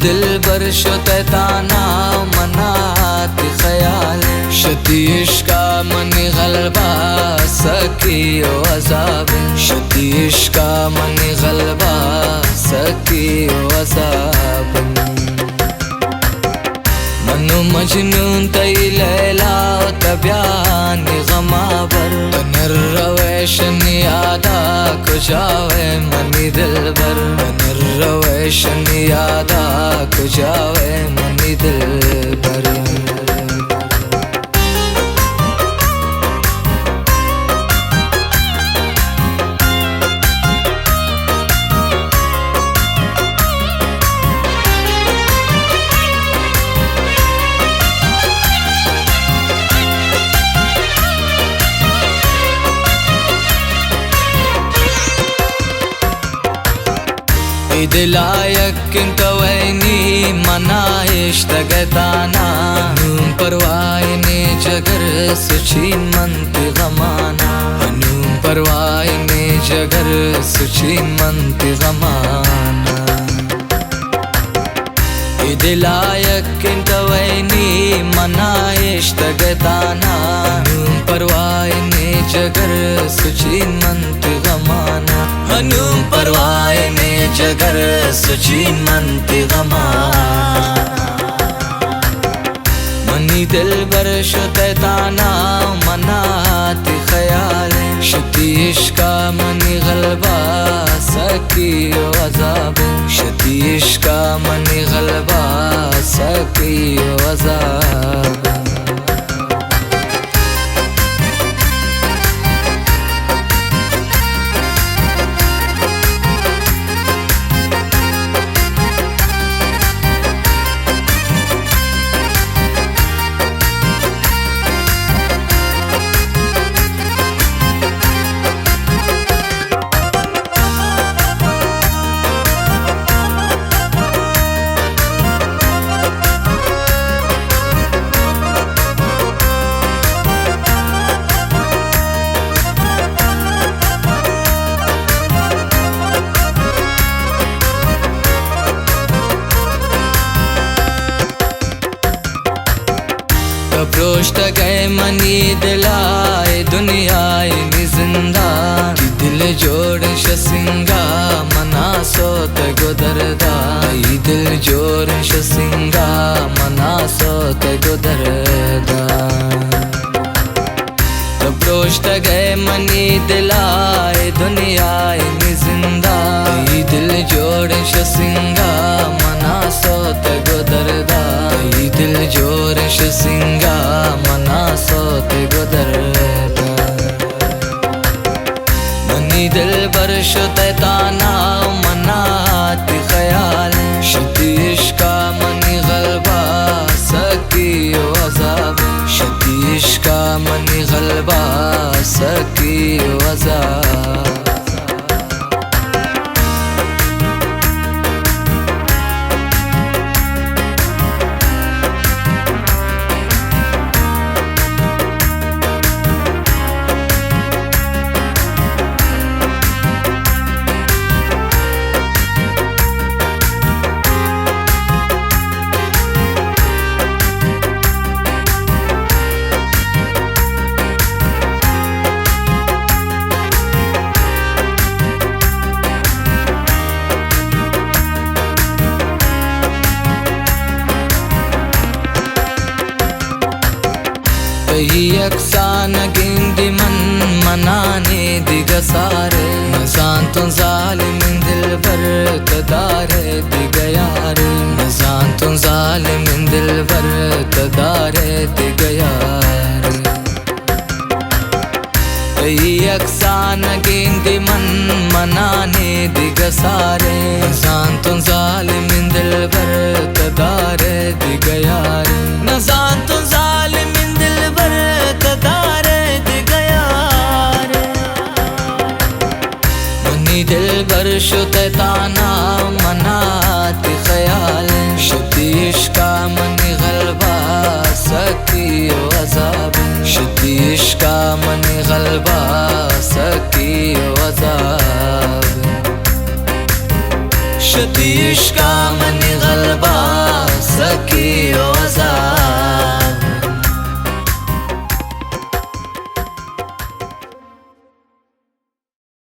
दिल बर शतैताना मनात ख्याल शती इश्का मनी गलबा सकी ओ अज़ाब शती इश्का मनी गलबा सकी ओ अज़ाब मनु मजनून तई लैला तब्यान गमाबर नर रवेशन यादा कुजावे मनी दिलबर नर रवेशन यादा कुजावे मनी दिलबर दिलायक किंत वैनी मनाइश तगताना हनूम परवाइने जगर सुची मंत गमाना हनूम परवाइने जगर सुची मंत गमाना दिलायक किंत वैनी मनाइश तगताना हनूम परवाइने जगर सुची मंत गमाना हनूम परवाइने जगर सुची मंत गमाना मनी दिल बर शतैताना मनात ख्याल शती इश्का मनी गलबा सकी ओ अज़ाब शती इश्का मनी गलबा सकी ओ अज़ाब रोश्त गए मनी दिलाए दुनियाए नि जिंदा दिल जोड़ शसिंगा मना सोत गुदरदा दिल जोड़ शसिंगा मना सोत गुदरदा रोश्त गए मनी दिलाए दुनियाए नि जिंदा दिल जोड़ शसिंगा मना सोत गुदरदा दिल जोड़ शसिंगा मना सोत गुदरदा मनी दिल बर शतैताना मनात ख्याल शती इश्का मनी गलबा सकी ओ अज़ाब शती इश्का मनी गलबा सकी ओ अज़ाब यकसान गिंदी मन मनाने दिगसारे नजान तो जालिम दिल बर कदारे दिगयारे नजान तो जालिम दिल बर कदारे दिगयारे यकसान गिंदी मन मनाने दिगसारे नसांतुन जालिमिन दिलबर तदारे दिगयारे नसांतुन जालिमिन दिलबर तदारे दिगयारे मनी दिलबर शुतैताना मनाती ख्याल शुद्धि इश्का मनी गलबा सकी वज़ाब शुद्धि इश्का मनी गलबा सकी वज़ाब शुद्धि इश्का मनी गलबा सकी वज़ाब